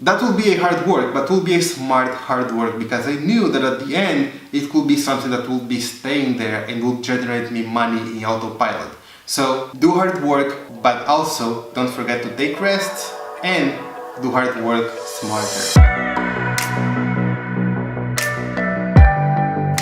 That will be a hard work, but will be a smart hard work, because I knew that at the end it could be something that will be staying there and will generate me money in autopilot. So do hard work, but also don't forget to take rests and do hard work smarter.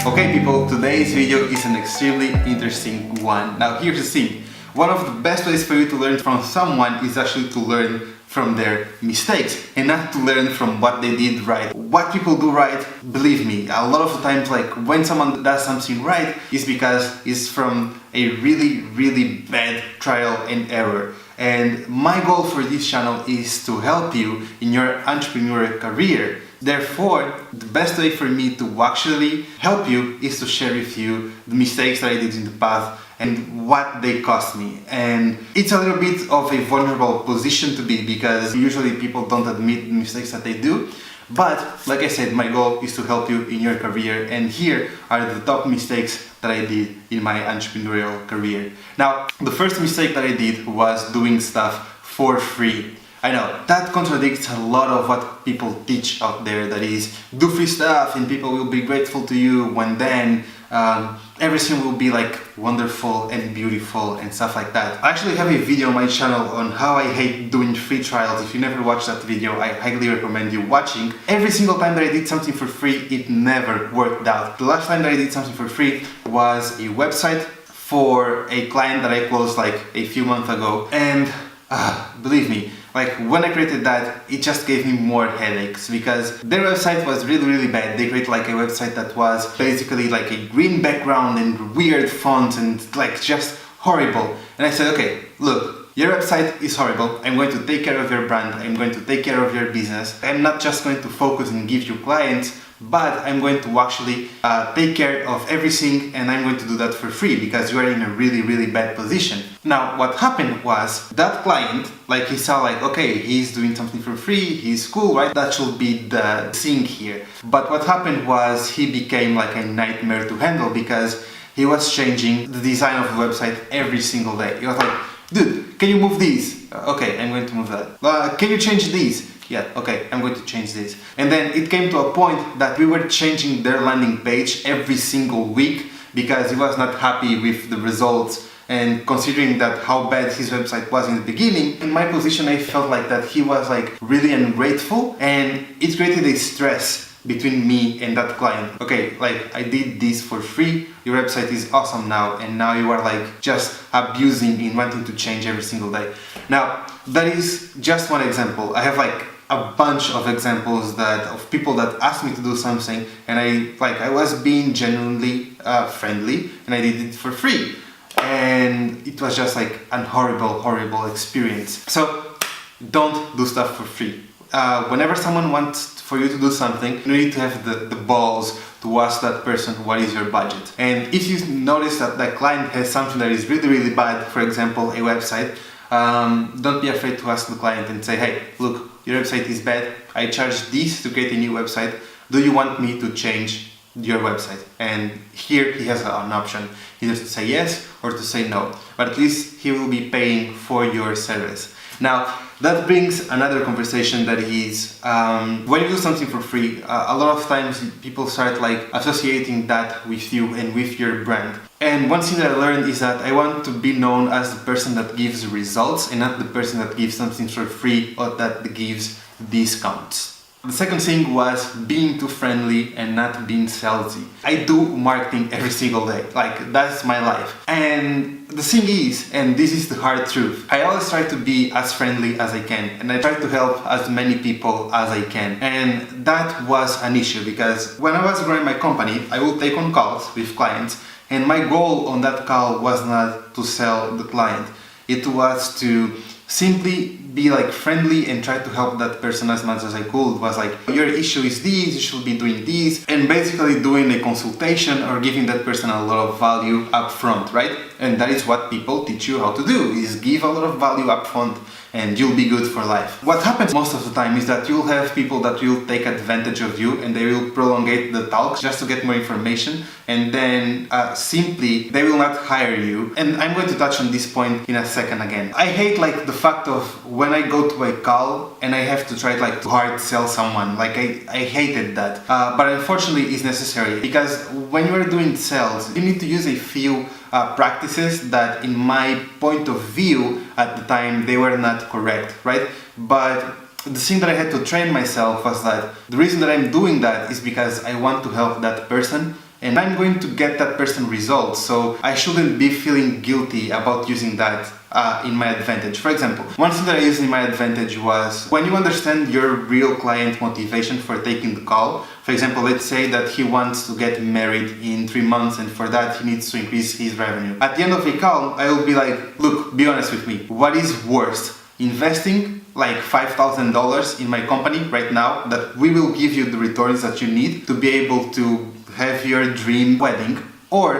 Okay people, today's video is an extremely interesting one. Now here's the thing. One of the best ways for you to learn from someone is actually to learn from their mistakes and not to learn from what they did right. What people do right, believe me, a lot of the times, like when someone does something right, is because it's from a really bad trial and error. And my goal for this channel is to help you in your entrepreneurial career. Therefore, the best way for me to actually help you is to share with you the mistakes that I did in the past and what they cost me. And it's a little bit of a vulnerable position to be, because usually people don't admit the mistakes that they do. But like I said, my goal is to help you in your career, and here are the top mistakes that I did in my entrepreneurial career. Now, the first mistake that I did was doing stuff for free. I know, that contradicts a lot of what people teach out there, that is, do free stuff and people will be grateful to you, when then everything will be like wonderful and beautiful and stuff like that. I actually have a video on my channel on how I hate doing free trials. If you never watched that video, I highly recommend you watching. Every single time that I did something for free, it never worked out. The last time that I did something for free was a website for a client that I closed like a few months ago, and believe me, like when I created that, it just gave me more headaches, because their website was really bad. They created like a website that was basically like a green background and weird fonts and like just horrible. And I said, okay, look, your website is horrible. I'm going to take care of your brand. I'm going to take care of your business. I'm not just going to focus and give you clients, but I'm going to actually take care of everything, and I'm going to do that for free because you are in a really bad position. Now, what happened was that client, like he saw like, okay, he's doing something for free, he's cool, right? That should be the thing here. But what happened was he became like a nightmare to handle, because he was changing the design of the website every single day. He was like, dude, can you move these? Okay, I'm going to move that. Can you change these? Yeah, okay, I'm going to change this. And then it came to a point that we were changing their landing page every single week, because he was not happy with the results. And considering that how bad his website was in the beginning, in my position I felt like that he was like really ungrateful, and it created a stress between me and that client. Okay, like I did this for free, your website is awesome now, and now you are like just abusing in wanting to change every single day. Now, that is just one example. I have like a bunch of examples of people that asked me to do something, and I was being genuinely friendly, and I did it for free, and it was just like a horrible experience. So don't do stuff for free. Whenever someone wants for you to do something, you need to have the balls to ask that person what is your budget. And if you notice that the client has something that is really bad, for example a website, don't be afraid to ask the client and say, hey, look, your website is bad, I charge this to create a new website, do you want me to change your website? And here he has an option, either to say yes or to say no, but at least he will be paying for your service. Now, that brings another conversation, that is, when you do something for free, a lot of times people start like associating that with you and with your brand. And one thing that I learned is that I want to be known as the person that gives results, and not the person that gives something for free or that gives discounts. The second thing was being too friendly and not being salesy. I do marketing every single day, like that's my life. And the thing is, and this is the hard truth, I always try to be as friendly as I can, and I try to help as many people as I can. And that was an issue, because when I was growing my company, I would take on calls with clients, and my goal on that call was not to sell the client. It was to simply be like friendly and try to help that person as much as I could. It was like, your issue is this, you should be doing this, and basically doing a consultation or giving that person a lot of value up front, right? And that is what people teach you how to do, is give a lot of value up front and you'll be good for life. What happens most of the time is that you'll have people that will take advantage of you, and they will prolongate the talks just to get more information, and then simply they will not hire you. And I'm going to touch on this point in a second again. I hate like the fact of when I go to a call and I have to try like to hard sell someone. Like I hated that. But unfortunately it's necessary, because when you are doing sales, you need to use a few practices that in my point of view at the time they were not correct, right? But the thing that I had to train myself was that the reason that I'm doing that is because I want to help that person and I'm going to get that person results, so I shouldn't be feeling guilty about using that in my advantage. For example, one thing that I used in my advantage was when you understand your real client motivation for taking the call. For example, let's say that he wants to get married in 3 months and for that he needs to increase his revenue. At the end of a call, I will be like, look, be honest with me, what is worst? Investing like $5,000 in my company right now that we will give you the returns that you need to be able to have your dream wedding, or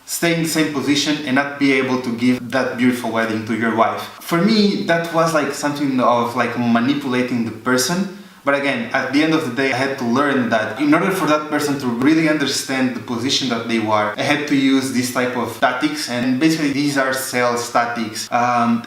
stay in the same position and not be able to give that beautiful wedding to your wife. For me, that was like something of like manipulating the person. But again, at the end of the day, I had to learn that in order for that person to really understand the position that they were, I had to use this type of tactics, and basically these are sales tactics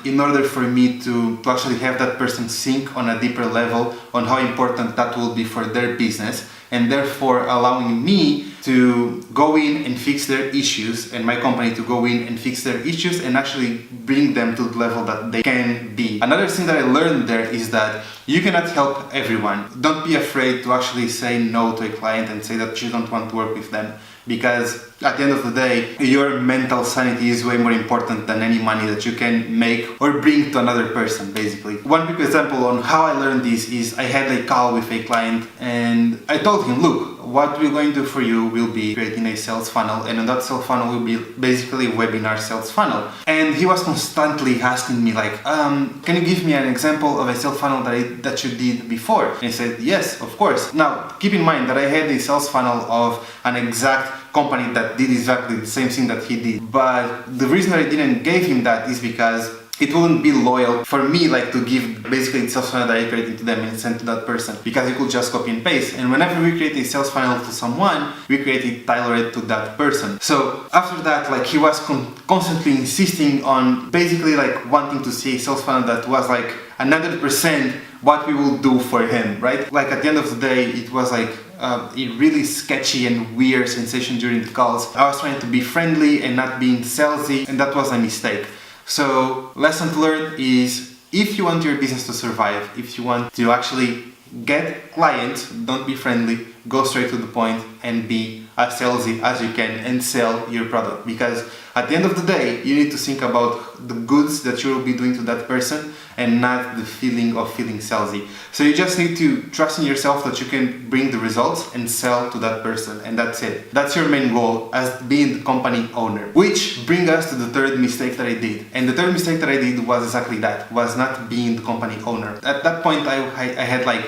in order for me to actually have that person think on a deeper level on how important that will be for their business, and therefore allowing me to go in and fix their issues and my company to go in and fix their issues and actually bring them to the level that they can be. Another thing that I learned there is that you cannot help everyone. Don't be afraid to actually say no to a client and say that you don't want to work with them, because at the end of the day, your mental sanity is way more important than any money that you can make or bring to another person, basically. One quick example on how I learned this is I had a call with a client and I told him, look, what we're going to do for you will be creating a sales funnel, and on that sales funnel will be basically a webinar sales funnel. And he was constantly asking me like, can you give me an example of a sales funnel that you did before? And I said, yes, of course. Now, keep in mind that I had a sales funnel of an exact company that did exactly the same thing that he did. But the reason that I didn't give him that is because it wouldn't be loyal for me like to give basically the sales funnel that I created to them and send to that person, because you could just copy and paste. And whenever we create a sales funnel to someone, we create it tailored to that person. So after that, like he was constantly insisting on basically like wanting to see a sales funnel that was like 100% what we will do for him, right? Like at the end of the day, it was like a really sketchy and weird sensation during the calls. I was trying to be friendly and not being salesy, and that was a mistake. So lesson to learn is, if you want your business to survive, if you want to actually get clients, don't be friendly, go straight to the point and be as salesy as you can and sell your product. Because at the end of the day, you need to think about the goods that you will be doing to that person and not the feeling of feeling salesy. So you just need to trust in yourself that you can bring the results and sell to that person, and that's it. That's your main goal as being the company owner. Which brings us to the third mistake that I did. And the third mistake that I did was exactly that, was not being the company owner. At that point, I had like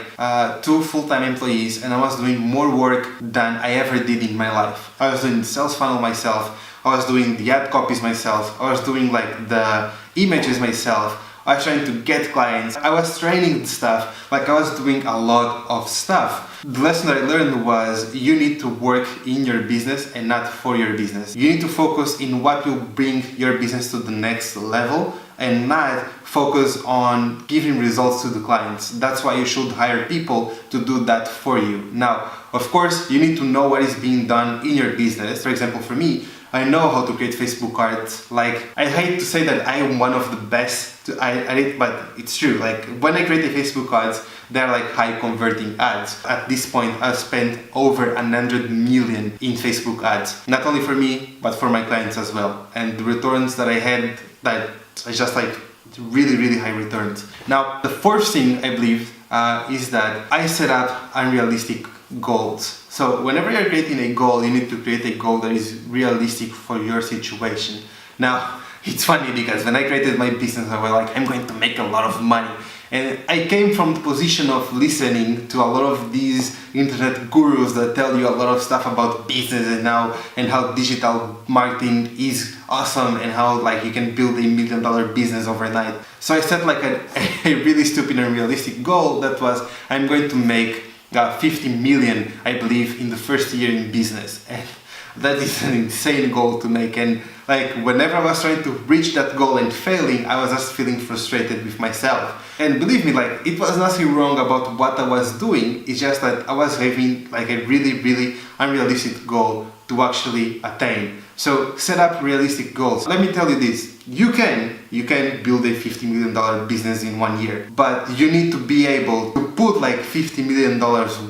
2 full-time employees and I was doing more work than I ever did in my life. I was doing the sales funnel myself, I was doing the ad copies myself, I was doing like the images myself, I was trying to get clients, I was training stuff, like I was doing a lot of stuff. The lesson that I learned was you need to work in your business and not for your business. You need to focus in what will bring your business to the next level and not focus on giving results to the clients. That's why you should hire people to do that for you. Now, of course, you need to know what is being done in your business. For example, for me, I know how to create Facebook cards. Like, I hate to say that I am one of the best at it, but it's true. Like, when I create the Facebook cards, they're like high converting ads. At this point, I've spent over 100 million in Facebook ads. Not only for me, but for my clients as well. And the returns that I had, that is just like really, really high returns. Now, the fourth thing I believe is that I set up unrealistic goals. So whenever you're creating a goal, you need to create a goal that is realistic for your situation. Now, it's funny because when I created my business, I was like, I'm going to make a lot of money. And I came from the position of listening to a lot of these internet gurus that tell you a lot of stuff about business and how digital marketing is awesome and how like you can build $1 million business overnight. So I set like a really stupid and realistic goal that was, I'm going to make 50 million, I believe, in the first year in business. And that is an insane goal to make. And like whenever I was trying to reach that goal and failing, I was just feeling frustrated with myself. And believe me, like, it was nothing wrong about what I was doing. It's just that I was having like a really unrealistic goal to actually attain. So set up realistic goals. Let me tell you this, you can build a $50 million business in 1 year, but you need to be able to put like $50 million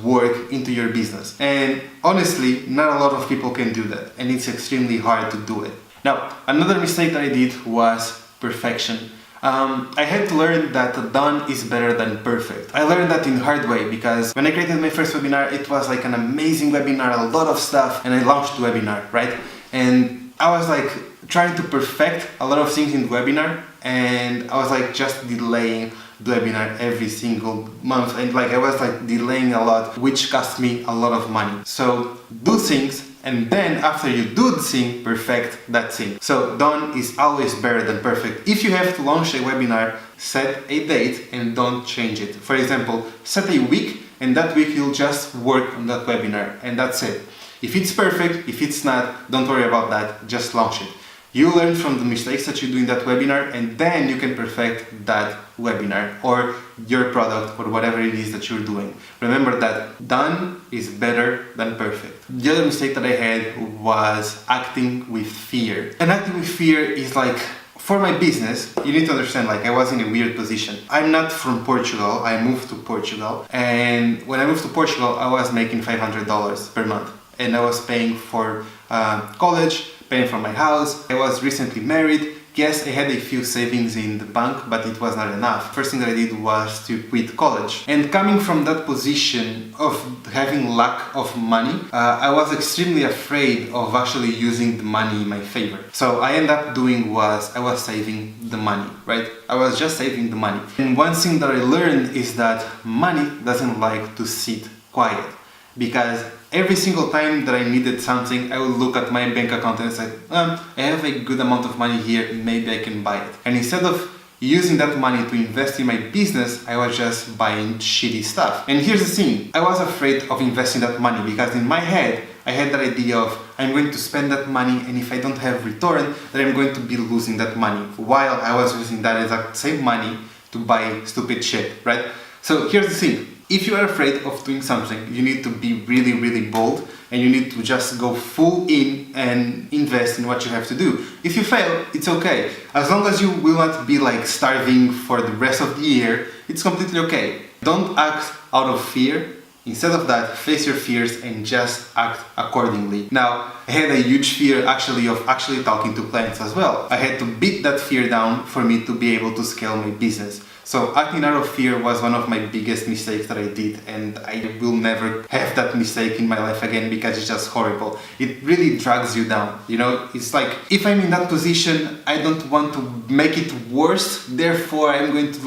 work into your business. And honestly, not a lot of people can do that, and it's extremely hard to do it. Now, another mistake that I did was perfection. I had to learn that done is better than perfect. I learned that in hard way because when I created my first webinar, it was like an amazing webinar, a lot of stuff, and I launched the webinar, right? And I was like trying to perfect a lot of things in the webinar, and I was like just delaying the webinar every single month, and like I was like delaying a lot, which cost me a lot of money. So do things, and then after you do the thing, perfect that thing. So done is always better than perfect. If you have to launch a webinar, set a date and don't change it. For example, set a week, and that week you'll just work on that webinar, and that's it. If it's perfect, if it's not, don't worry about that, just launch it. You learn from the mistakes that you do in that webinar, and then you can perfect that webinar or your product or whatever it is that you're doing. Remember that done is better than perfect. The other mistake that I had was acting with fear. And acting with fear is like, for my business, you need to understand, like, I was in a weird position. I'm not from Portugal, I moved to Portugal. And when I moved to Portugal, I was making $500 per month. And I was paying for college, paying for my house. I was recently married. Yes, I had a few savings in the bank, but it was not enough. First thing that I did was to quit college. And coming from that position of having lack of money, I was extremely afraid of actually using the money in my favor. So I ended up doing was, I was saving the money, right? I was just saving the money. And one thing that I learned is that money doesn't like to sit quiet. Because every single time that I needed something, I would look at my bank account and say, I have a good amount of money here, maybe I can buy it. And instead of using that money to invest in my business, I was just buying shitty stuff. And here's the thing, I was afraid of investing that money because in my head, I had that idea of I'm going to spend that money, and if I don't have return, then I'm going to be losing that money, while I was using that exact same money to buy stupid shit, right? So here's the thing. If you are afraid of doing something, you need to be really bold, and you need to just go full in and invest in what you have to do. If you fail, it's okay. As long as you will not be like starving for the rest of the year, it's completely okay. Don't act out of fear. Instead of that, face your fears and just act accordingly. Now, I had a huge fear of actually talking to clients as well. I had to beat that fear down for me to be able to scale my business. So acting out of fear was one of my biggest mistakes that I did, and I will never have that mistake in my life again because it's just horrible. It really drags you down, you know? It's like, if I'm in that position, I don't want to make it worse, therefore I'm going to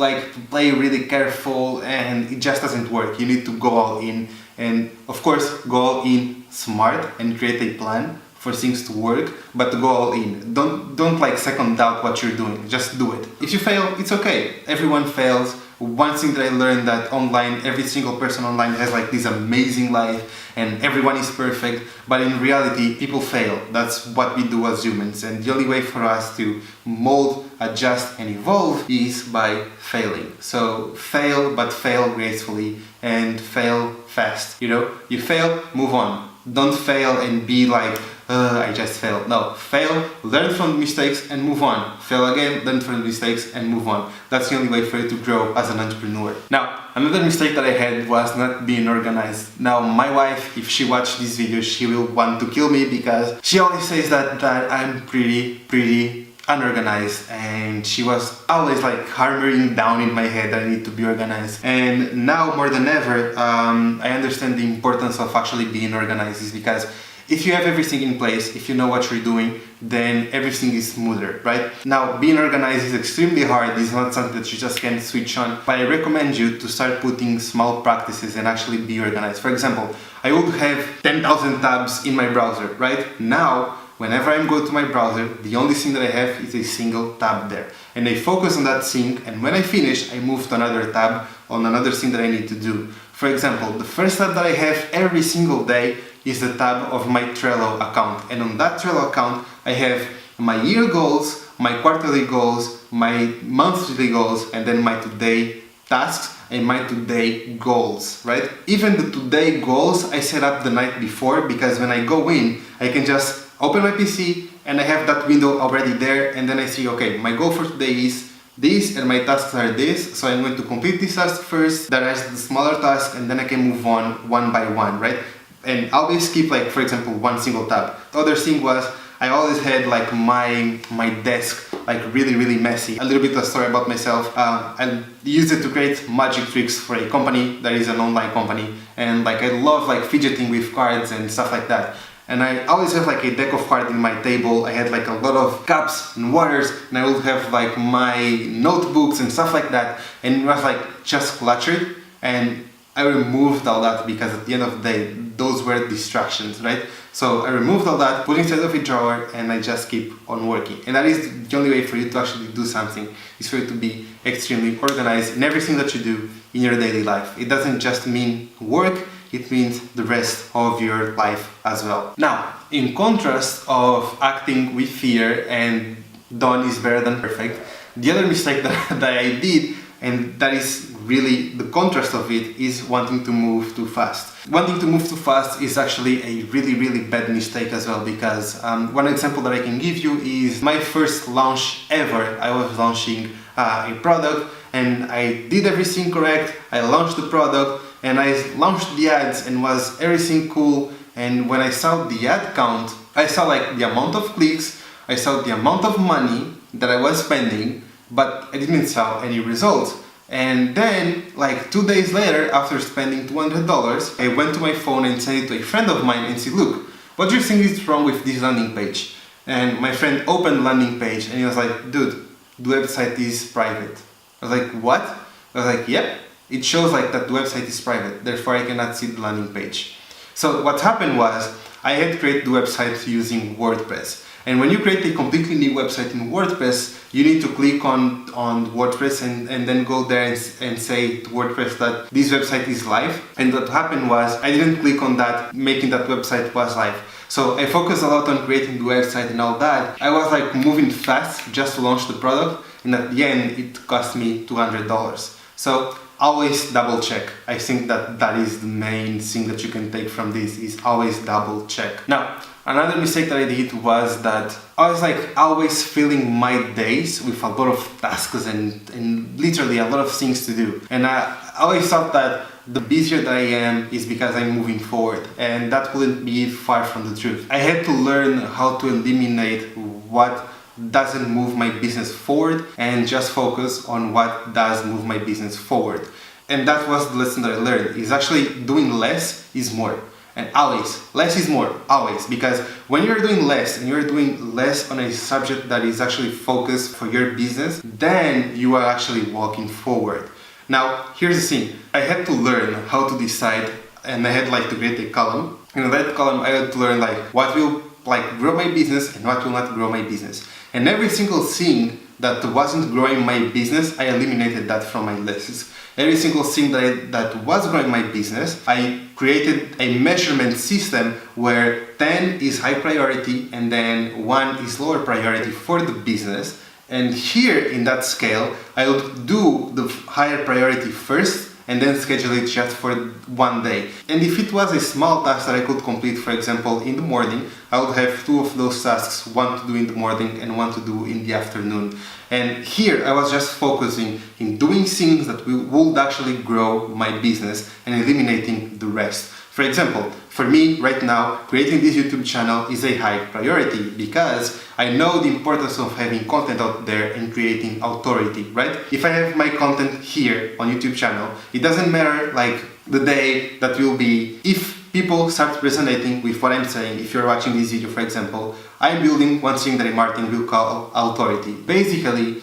play really careful, and it just doesn't work. You need to go all in, and of course go all in smart and create a plan for things to work, but to go all in. Don't second doubt what you're doing, just do it. If you fail, it's okay. Everyone fails. One thing that I learned that online, every single person online has this amazing life and everyone is perfect, but in reality, people fail. That's what we do as humans, and the only way for us to mold, adjust and evolve is by failing. So fail, but fail gracefully and fail fast. You know, you fail, move on. Don't fail and be like, I just failed. No, fail, learn from the mistakes and move on. Fail again, learn from the mistakes and move on. That's the only way for you to grow as an entrepreneur. Now, another mistake that I had was not being organized. Now, my wife, if she watched this video, she will want to kill me because she always says that I'm pretty unorganized, and she was always hammering down in my head that I need to be organized. And now more than ever, I understand the importance of actually being organized, is because if you have everything in place, if you know what you're doing, then everything is smoother, right? Now, being organized is extremely hard. It's not something that you just can switch on, but I recommend you to start putting small practices and actually be organized. For example, I would have 10,000 tabs in my browser, right? Now, whenever I go to my browser, the only thing that I have is a single tab there. And I focus on that thing, and when I finish, I move to another tab on another thing that I need to do. For example, the first tab that I have every single day is the tab of my Trello account. And on that Trello account, I have my year goals, my quarterly goals, my monthly goals, and then my today tasks and my today goals, right? Even the today goals I set up the night before, because when I go in, I can just open my PC and I have that window already there, and then I see, okay, my goal for today is this and my tasks are this, so I'm going to complete this task first, that is the smaller task, and then I can move on one by one, right? And I always keep, like, for example, one single tab. The other thing was I always had like my desk like really messy. A little bit of a story about myself. I used it to create magic tricks for a company that is an online company, and like I love like fidgeting with cards and stuff like that. And I always have like a deck of cards in my table. I had like a lot of cups and waters, and I would have like my notebooks and stuff like that, and it was like just cluttered. And I removed all that because at the end of the day, those were distractions, right? So I removed all that, put it inside of a drawer, and I just keep on working. And that is the only way for you to actually do something, is for you to be extremely organized in everything that you do in your daily life. It doesn't just mean work, it means the rest of your life as well. Now, in contrast of acting with fear and done is better than perfect, the other mistake that I did, and that is really the contrast of it, is wanting to move too fast. Wanting to move too fast is actually a really bad mistake as well, because one example that I can give you is my first launch ever. I was launching a product and I did everything correct. I launched the product and I launched the ads and was everything cool. And when I saw the ad count, I saw like the amount of clicks, I saw the amount of money that I was spending, but I didn't saw any results. And then, like 2 days later, after spending $200, I went to my phone and sent it to a friend of mine and said, look, what do you think is wrong with this landing page? And my friend opened the landing page and he was like, dude, the website is private. I was like, what? I was like, yep, it shows like that the website is private, therefore I cannot see the landing page. So what happened was, I had created the website using WordPress. And when you create a completely new website in WordPress, you need to click on WordPress and then go there and say to WordPress that this website is live. And what happened was, I didn't click on that, making that website was live. So I focused a lot on creating the website and all that. I was like moving fast just to launch the product, and at the end it cost me $200. So always double check. I think that is the main thing that you can take from this, is always double check. Now, another mistake that I did was that I was like always filling my days with a lot of tasks and literally a lot of things to do. And I always thought that the busier that I am is because I'm moving forward, and that wouldn't be far from the truth. I had to learn how to eliminate what doesn't move my business forward and just focus on what does move my business forward. And that was the lesson that I learned, is actually doing less is more. And always, less is more, always. Because when you're doing less and you're doing less on a subject that is actually focused for your business, then you are actually walking forward. Now, here's the thing. I had to learn how to decide, and I had like to create a column. And in that column, I had to learn like what will like grow my business and what will not grow my business. And every single thing that wasn't growing my business, I eliminated that from my lists. Every single thing that was growing my business, I created a measurement system where 10 is high priority and then 1 is lower priority for the business. And here in that scale, I would do the higher priority first and then schedule it just for one day. And if it was a small task that I could complete, for example, in the morning, I would have 2 of those tasks, one to do in the morning and one to do in the afternoon. And here I was just focusing in doing things that would actually grow my business and eliminating the rest. For example, for me right now, creating this YouTube channel is a high priority because I know the importance of having content out there and creating authority, right? If I have my content here on YouTube channel, it doesn't matter like the day that will be. If people start resonating with what I'm saying, if you're watching this video, for example, I'm building one thing that in marketing will call authority. Basically,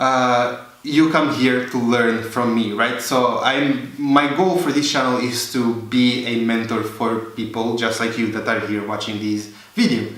you come here to learn from me, right? So my goal for this channel is to be a mentor for people just like you that are here watching this video.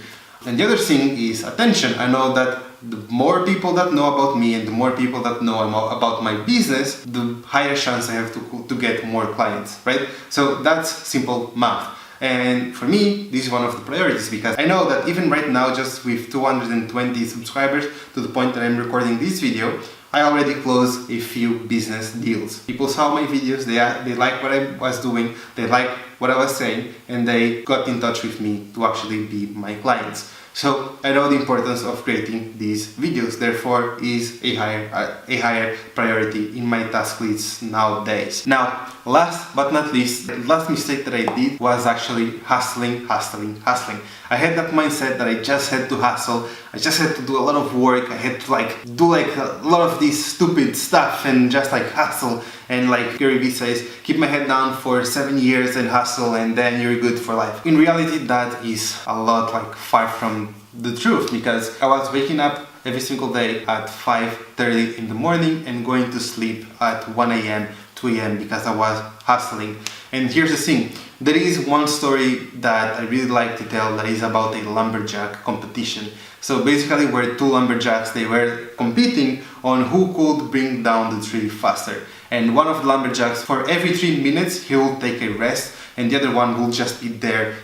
And the other thing is attention. I know that the more people that know about me and the more people that know about my business, the higher chance I have to get more clients, right? So that's simple math. And for me, this is one of the priorities because I know that even right now, just with 220 subscribers to the point that I'm recording this video, I already closed a few business deals. People saw my videos, they liked what I was doing, they liked what I was saying, and they got in touch with me to actually be my clients. So I know the importance of creating these videos, therefore is a higher priority in my task list nowadays. Now, last but not least, the last mistake that I did was actually hustling. I had that mindset that I just had to hustle, I just had to do a lot of work, I had to do a lot of this stupid stuff and just hustle, and like Gary Vee says, keep my head down for 7 years and hustle and then you're good for life. In reality, that is a lot far from the truth, because I was waking up every single day at 5:30 in the morning and going to sleep at 1 a.m., 2 a.m. because I was hustling. And here's the thing, there is one story that I really like to tell that is about a lumberjack competition. So basically where two lumberjacks, they were competing on who could bring down the tree faster. And one of the lumberjacks, for every 3 minutes, he will take a rest, and the other one will just be there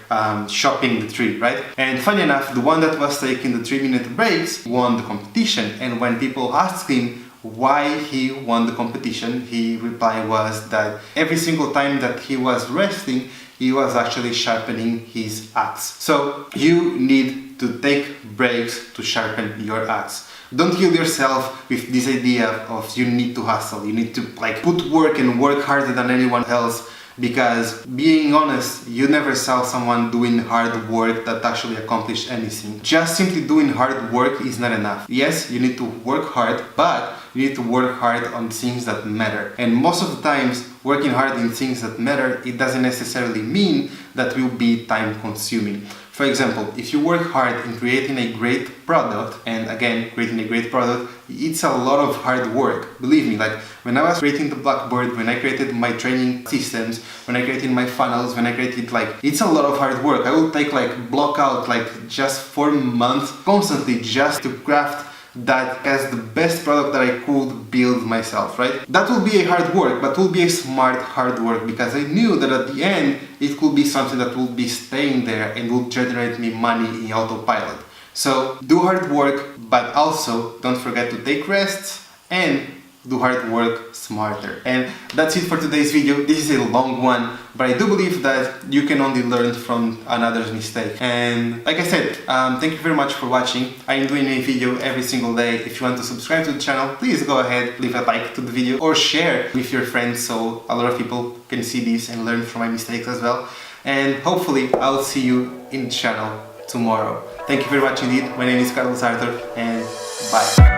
chopping the tree, right? And funny enough, the one that was taking the 3-minute breaks won the competition. And when people asked him why he won the competition, his reply was that every single time that he was resting, he was actually sharpening his axe. So you need to take breaks to sharpen your axe. Don't kill yourself with this idea of you need to hustle, you need to put work and work harder than anyone else, because being honest, you never saw someone doing hard work that actually accomplished anything. Just simply doing hard work is not enough. Yes, you need to work hard, but you need to work hard on things that matter. And most of the times, working hard in things that matter, it doesn't necessarily mean that will be time consuming. For example, if you work hard in creating a great product, and again, creating a great product, it's a lot of hard work. Believe me, when I was creating the Blackboard, when I created my training systems, when I created my funnels, when I created it's a lot of hard work. I will take block out just 4 months constantly just to craft that as the best product that I could build myself, right? That will be a hard work, but will be a smart hard work, because I knew that at the end it could be something that will be staying there and will generate me money in autopilot. So do hard work, but also don't forget to take rests and do hard work smarter. And that's it for today's video. This is a long one, but I do believe that you can only learn from another's mistake. And like I said, thank you very much for watching. I am doing a video every single day. If you want to subscribe to the channel, please go ahead, leave a like to the video or share with your friends so a lot of people can see this and learn from my mistakes as well. And hopefully I'll see you in the channel tomorrow. Thank you very much indeed. My name is Carlos Arthur, and bye.